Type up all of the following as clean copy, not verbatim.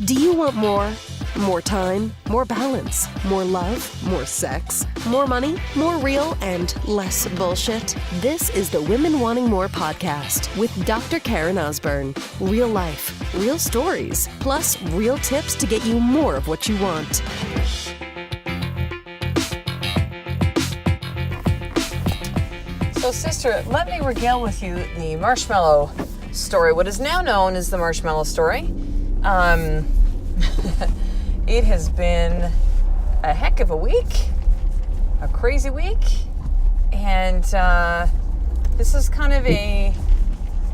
Do you want more? More time, more balance, more love, more sex, more money, more real, and less bullshit? This is the Women Wanting More podcast with Dr. Karen Osborne. Real life, real stories, plus real tips to get you more of what you want. So, sister, let me regale with you the marshmallow story, what is now known as the marshmallow story. It has been a heck of a week, a crazy week, and this is kind of a,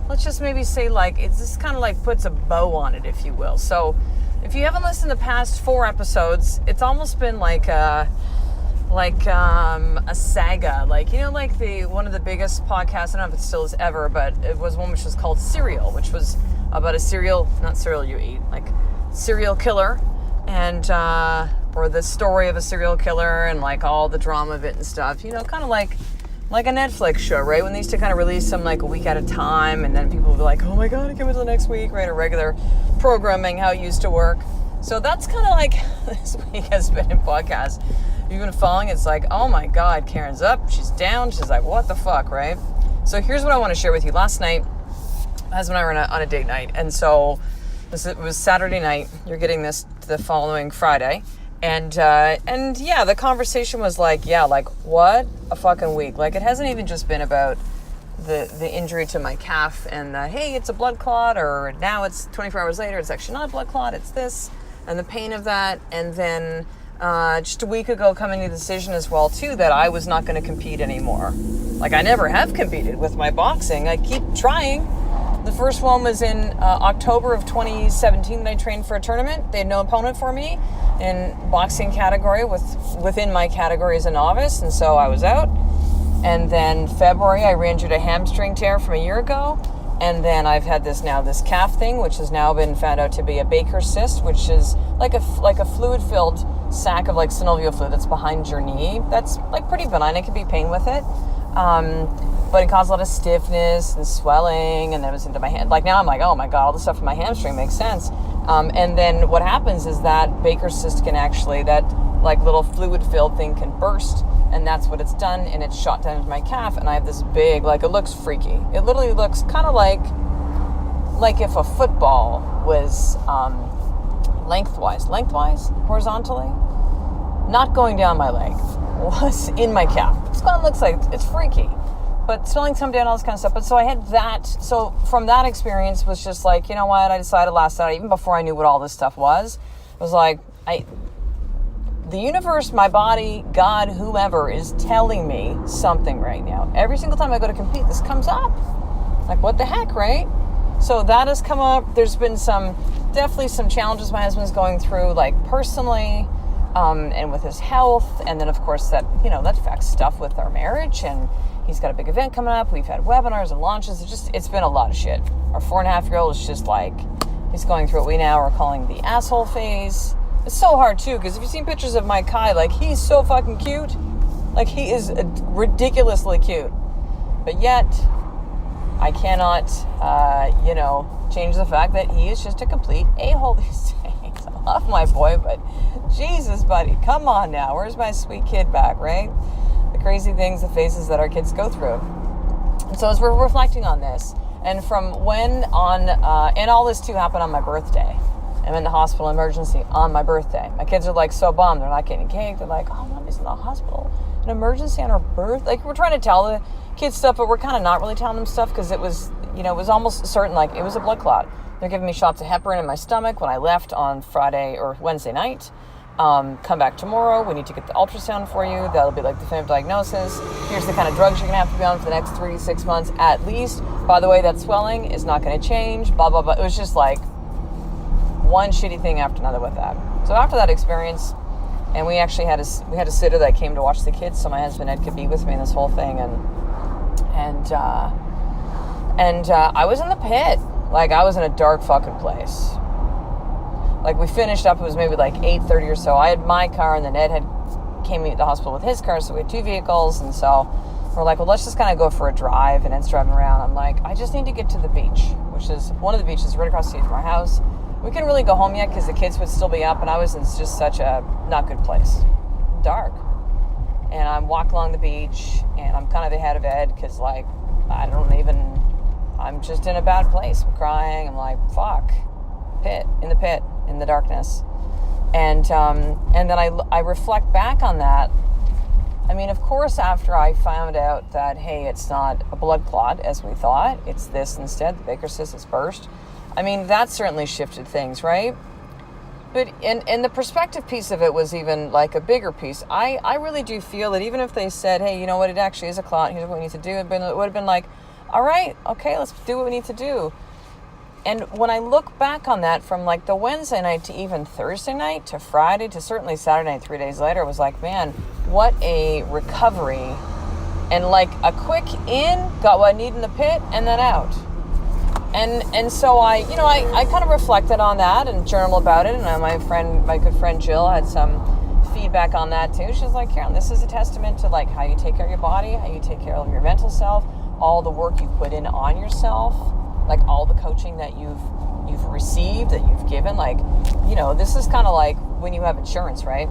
let's just maybe say like, it's just kind of like puts a bow on it, if you will. So if you haven't listened to the past 4 episodes, it's almost been like a saga, like, you know, like one of the biggest podcasts, I don't know if it still is ever, but it was one which was called Serial, which was about a not cereal you eat, like serial killer, and or the story of a serial killer and like all the drama of it and stuff, you know, kind of like a Netflix show, right? When they used to kind of release them like a week at a time, and then people would be like, oh my god, I can't wait till the next week, right? Or regular programming, how it used to work. So that's kind of like this week has been in podcasts. You've been following, it's like, oh my god, Karen's up, she's down, she's like, what the fuck, right? So here's what I want to share with you. Last night, my husband and I were on a date night, and so it was Saturday night. You're getting this the following Friday, and yeah, the conversation was like, yeah, like what a fucking week. Like it hasn't even just been about the injury to my calf and hey, it's a blood clot, or now it's 24 hours later, it's actually not a blood clot, it's this, and the pain of that, and then just a week ago coming to the decision as well too that I was not going to compete anymore. Like I never have competed with my boxing. I keep trying. The first one was in October of 2017 that I trained for a tournament. They had no opponent for me in boxing category within my category as a novice, and so I was out. And then February I re-injured a hamstring tear from a year ago, and then I've had this calf thing, which has now been found out to be a Baker's cyst, which is like a fluid-filled sac of like synovial fluid that's behind your knee. That's like pretty benign. It can be pain with it. But it caused a lot of stiffness and swelling, and then it was into my hand. Like now I'm like, oh my god, all the stuff in my hamstring makes sense. And then what happens is that Baker's cyst can actually, that like little fluid-filled thing can burst, and that's what it's done, and it's shot down into my calf, and I have this big, like it looks freaky. It literally looks kind of like if a football was lengthwise, horizontally, not going down my leg, was in my calf. It's kind of looks like, it's freaky. But swelling come down, all this kind of stuff. But so I had that. So from that experience was just like, you know what? I decided last night, even before I knew what all this stuff was like, the universe, my body, God, whoever is telling me something right now. Every single time I go to compete, this comes up. Like, what the heck, right? So that has come up. There's been definitely some challenges my husband's going through, like personally, and with his health. And then of course that affects stuff with our marriage, and he's got a big event coming up. We've had webinars and launches. It's been a lot of shit. Our 4.5-year-old is just like, he's going through what we now are calling the asshole phase. It's so hard too, because if you've seen pictures of my Kai, like he's so fucking cute. Like he is ridiculously cute. But yet, I cannot, change the fact that he is just a complete a-hole these days. I love my boy, but Jesus, buddy, come on now. Where's my sweet kid back, right? The crazy things, the phases that our kids go through. And so as we're reflecting on this, and from when on, and all this too happened on my birthday. I'm in the hospital emergency on my birthday. My kids are like so bummed. They're not getting cake. They're like, oh, mommy's in the hospital. An emergency on her birthday. Like, we're trying to tell the kids stuff, but we're kind of not really telling them stuff because it was almost certain, like, it was a blood clot. They're giving me shots of heparin in my stomach when I left on Friday or Wednesday night. Come back tomorrow. We need to get the ultrasound for you. That'll be like the definitive diagnosis. Here's the kind of drugs you're going to have to be on for the next 3 to 6 months at least. By the way, that swelling is not going to change, blah, blah, blah. It was just like one shitty thing after another with that. So after that experience, and we actually had a sitter that came to watch the kids, so my husband Ed could be with me in this whole thing, and I was in the pit. Like, I was in a dark fucking place. Like, we finished up, it was maybe like 8:30 or so. I had my car, and then Ed came to the hospital with his car, so we had 2 vehicles, and so we're like, well, let's just kind of go for a drive, and Ed's driving around. I'm like, I just need to get to the beach, which is one of the beaches right across the street from our house. we couldn't really go home yet because the kids would still be up, and I was in just such a not good place. Dark. And I'm walking along the beach, and I'm kind of ahead of Ed because, like, I'm just in a bad place. I'm crying. I'm like, fuck. Pit, in the darkness. And then I reflect back on that. I mean, of course, after I found out that, hey, it's not a blood clot as we thought, it's this instead, the Baker's cyst has burst. I mean, that certainly shifted things, right? But and the perspective piece of it was even like a bigger piece. I really do feel that even if they said, hey, you know what, it actually is a clot, here's what we need to do, it would have been like, all right, okay, let's do what we need to do. And when I look back on that from like the Wednesday night to even Thursday night to Friday to certainly Saturday night, 3 days later, it was like, man, what a recovery. And like a quick in, got what I need in the pit, and then out. And so I kind of reflected on that and journaled about it. And my good friend Jill had some feedback on that too. She's like, Karen, this is a testament to like how you take care of your body, how you take care of your mental self, all the work you put in on yourself, like all the coaching that you've received, that you've given. Like, this is kind of like when you have insurance, right?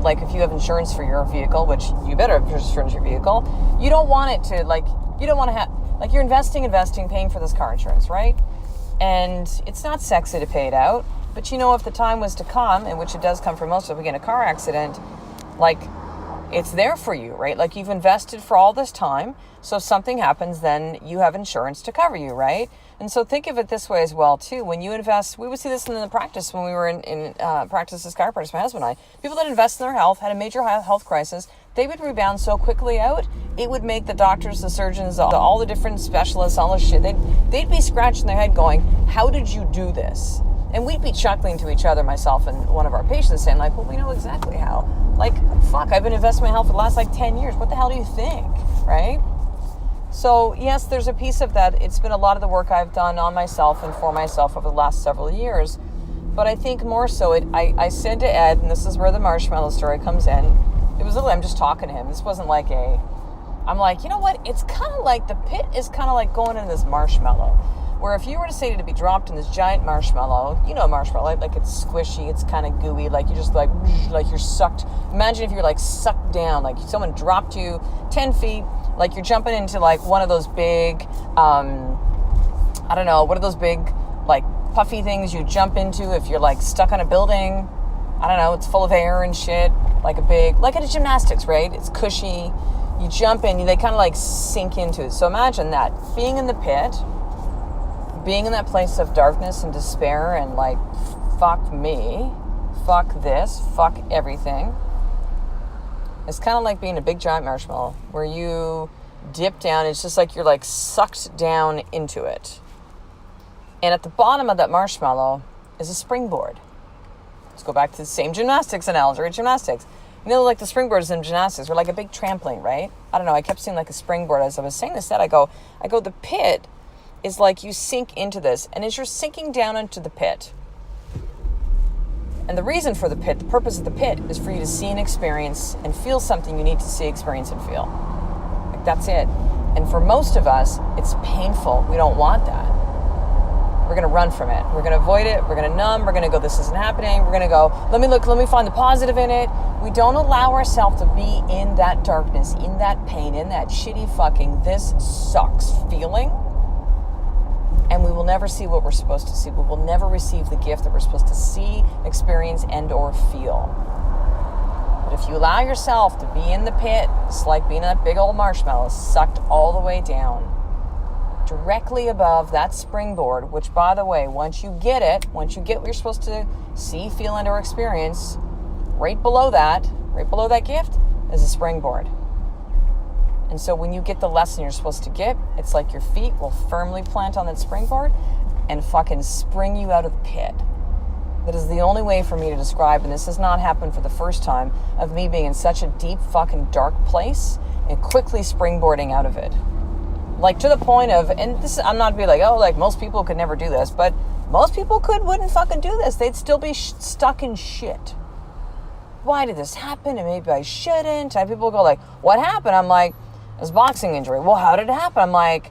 Like if you have insurance for your vehicle, which you better have insurance for your vehicle, you don't want it to you don't want to have, like you're investing, paying for this car insurance, right? And it's not sexy to pay it out, but if the time was to come, and which it does come for most of us, we get in a car accident, like it's there for you, right? Like you've invested for all this time. So if something happens, then you have insurance to cover you, right? And so think of it this way as well, too. When you invest, we would see this in the practice when we were in practice as chiropractors, my husband and I. People that invest in their health, had a major health crisis, they would rebound so quickly out, it would make the doctors, the surgeons, all the different specialists, all this shit, they'd be scratching their head going, how did you do this? And we'd be chuckling to each other, myself and one of our patients, saying like, well, we know exactly how. Like, fuck, I've been investing in my health for the last 10 years. What the hell do you think, right? So yes, there's a piece of that. It's been a lot of the work I've done on myself and for myself over the last several years. But I think more so, I said to Ed, and this is where the marshmallow story comes in. It was literally, I'm just talking to him. This wasn't like I'm like, you know what? It's kind of like the pit is kind of like going in this marshmallow. Where if you were to say to be dropped in this giant marshmallow, marshmallow, like it's squishy, it's kind of gooey, like you just like you're sucked. Imagine if you're like sucked down, like someone dropped you 10 feet, like you're jumping into like one of those big, what are those big like puffy things you jump into if you're like stuck on a building? I don't know, it's full of air and shit, like a gymnastics, right? It's cushy. You jump in, they kind of like sink into it. So imagine that, being in the pit, being in that place of darkness and despair and like, fuck me, fuck this, fuck everything. It's kind of like being a big giant marshmallow where you dip down. It's just like you're like sucked down into it. And at the bottom of that marshmallow is a springboard. Let's go back to the same gymnastics analogy, gymnastics. Like the springboards in gymnastics are like a big trampoline, right? I don't know. I kept seeing like a springboard as I was saying this. That I go, the pit is like you sink into this, and as you're sinking down into the pit, and the reason for the pit, the purpose of the pit is for you to see and experience and feel something you need to see, experience, and feel. Like that's it. And for most of us, it's painful. We don't want that. We're going to run from it. We're going to avoid it. We're going to numb. We're going to go, this isn't happening. We're going to go, let me find the positive in it. We don't allow ourselves to be in that darkness, in that pain, in that shitty fucking this sucks feeling. And we will never see what we're supposed to see. We will never receive the gift that we're supposed to see, experience, and or feel. But if you allow yourself to be in the pit, it's like being in that big old marshmallow, sucked all the way down, directly above that springboard, which, by the way, once you get what you're supposed to see, feel, and or experience, right below that gift is a springboard. And so when you get the lesson you're supposed to get, it's like your feet will firmly plant on that springboard and fucking spring you out of the pit. That is the only way for me to describe, and this has not happened for the first time, of me being in such a deep fucking dark place and quickly springboarding out of it. Like to the point of, and this, I'm not being like, oh, like most people could never do this, but most people wouldn't fucking do this. They'd still be stuck in shit. Why did this happen? And maybe I shouldn't. And people go like, what happened? I'm like, it was a boxing injury. Well, how did it happen? I'm like,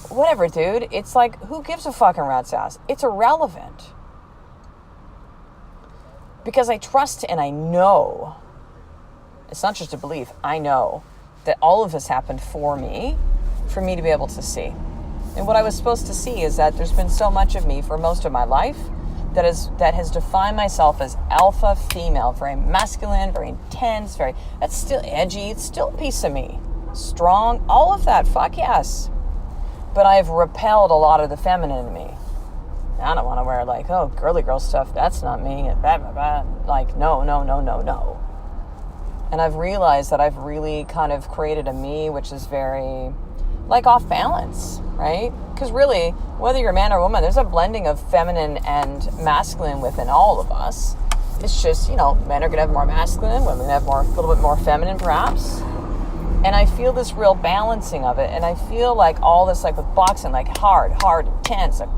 whatever, dude. It's like, who gives a fucking rat's ass? It's irrelevant. Because I trust and I know, it's not just a belief, I know that all of this happened for me to be able to see. And what I was supposed to see is that there's been so much of me for most of my life that has defined myself as alpha female, very masculine, very intense, that's still edgy, it's still a piece of me. Strong, all of that, fuck yes. But I've repelled a lot of the feminine in me. I don't want to wear like, oh, girly girl stuff, that's not me, and blah, blah, blah. Like, no. And I've realized that I've really kind of created a me which is very, like, off balance, right? Because really, whether you're a man or a woman, there's a blending of feminine and masculine within all of us. It's just, men are going to have more masculine, women have a little bit more feminine, perhaps. And I feel this real balancing of it. And I feel like all this, like with boxing, like hard, intense, like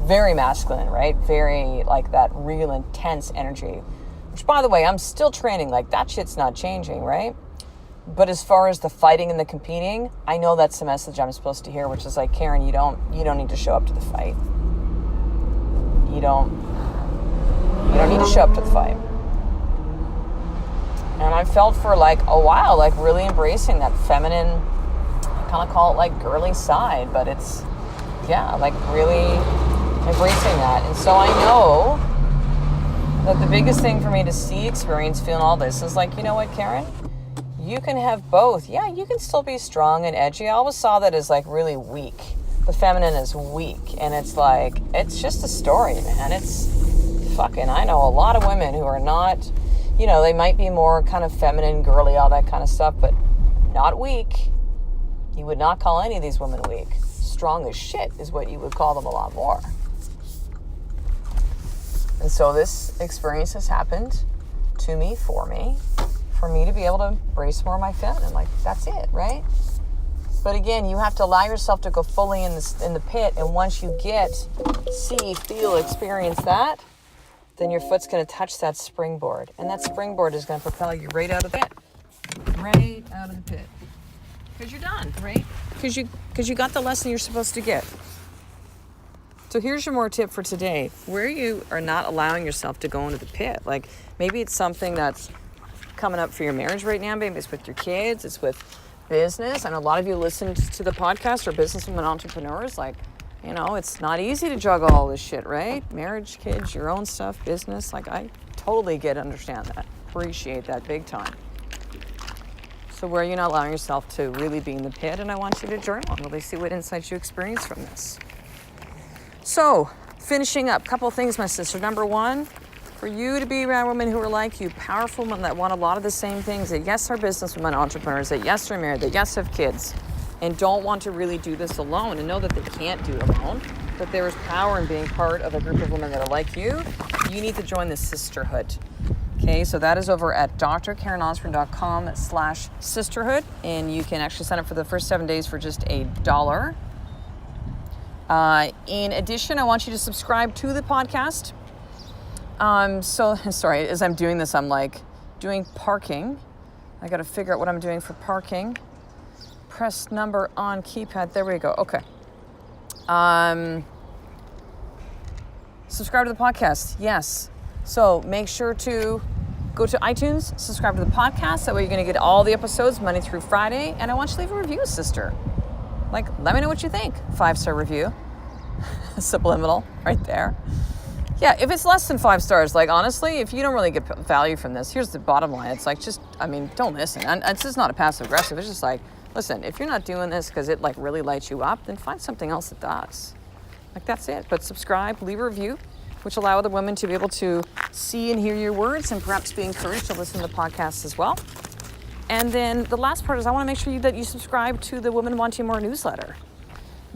very masculine, right? Very like that real intense energy. Which, by the way, I'm still training. Like, that shit's not changing, right? But as far as the fighting and the competing, I know that's the message I'm supposed to hear, which is like, Karen, you don't need to show up to the fight. You don't need to show up to the fight. And I felt for like a while, like really embracing that feminine, I kind of call it like girly side, but it's, like really embracing that. And so I know that the biggest thing for me to see, experience, feel all this is like, you know what, Karen? You can have both. Yeah, you can still be strong and edgy. I always saw that as like really weak. The feminine is weak. And it's like, it's just a story, man. It's fucking, I know a lot of women who are not, they might be more kind of feminine, girly, all that kind of stuff, but not weak. You would not call any of these women weak. Strong as shit is what you would call them a lot more. And so this experience has happened to me, for me to be able to embrace more of my feminine. Like, that's it, right? But again, you have to allow yourself to go fully in the pit. And once you see, feel, experience that, then your foot's going to touch that springboard. And that springboard is going to propel you right out of the pit. Right out of the pit. Because you're done, right? Because you got the lesson you're supposed to get. So here's your more tip for today. Where you are not allowing yourself to go into the pit. Like, maybe it's something that's coming up for your marriage right now. Maybe it's with your kids. It's with business. I know a lot of you listen to the podcast or businesswomen entrepreneurs. Like, it's not easy to juggle all this shit, right? Marriage, kids, your own stuff, business. Like, I totally understand that. Appreciate that big time. So where you're not allowing yourself to really be in the pit, and I want you to journal and really see what insights you experience from this. So, finishing up, couple of things, my sister. Number one, for you to be around women who are like you, powerful women that want a lot of the same things, that yes, are businesswomen, entrepreneurs, that yes, are married, that yes, have kids, and don't want to really do this alone, and know that they can't do it alone, that there is power in being part of a group of women that are like you. You need to join the sisterhood. Okay, so that is over at drkarenosborn.com/sisterhood, and you can actually sign up for the first 7 days for just $1. In addition, I want you to subscribe to the podcast. Sorry, as I'm doing this, I'm like doing parking. I got to figure out what I'm doing for parking. Press number on keypad. There we go. Okay. Subscribe to the podcast. Yes. So make sure to go to iTunes, subscribe to the podcast. That way you're going to get all the episodes Monday through Friday. And I want you to leave a review, sister. Like, let me know what you think. 5-star review. Subliminal right there. Yeah, if it's less than 5 stars, like, honestly, if you don't really get value from this, here's the bottom line. It's like, don't listen. And it's just not a passive aggressive. It's just like, listen, if you're not doing this because it like really lights you up, then find something else that does. Like, that's it. But subscribe, leave a review, which allow other women to be able to see and hear your words and perhaps be encouraged to listen to the podcast as well. And then the last part is I want to make sure that you subscribe to the Women Wanting More newsletter.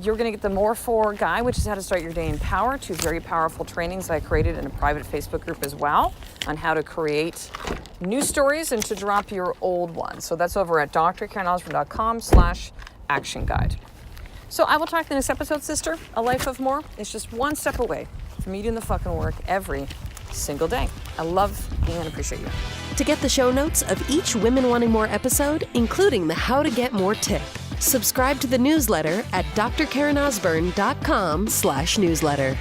You're going to get the More For Guide, which is how to start your day in power, 2 very powerful trainings that I created in a private Facebook group as well on how to create new stories and to drop your old ones. So that's over at drkarenosborn.com/action guide. So I will talk to you in this episode, sister. A life of more is just one step away from me doing the fucking work every single day. I love and appreciate you. To get the show notes of each Women Wanting More episode, including the How to Get More tip, Subscribe to the newsletter at drkarenosburn.com/newsletter.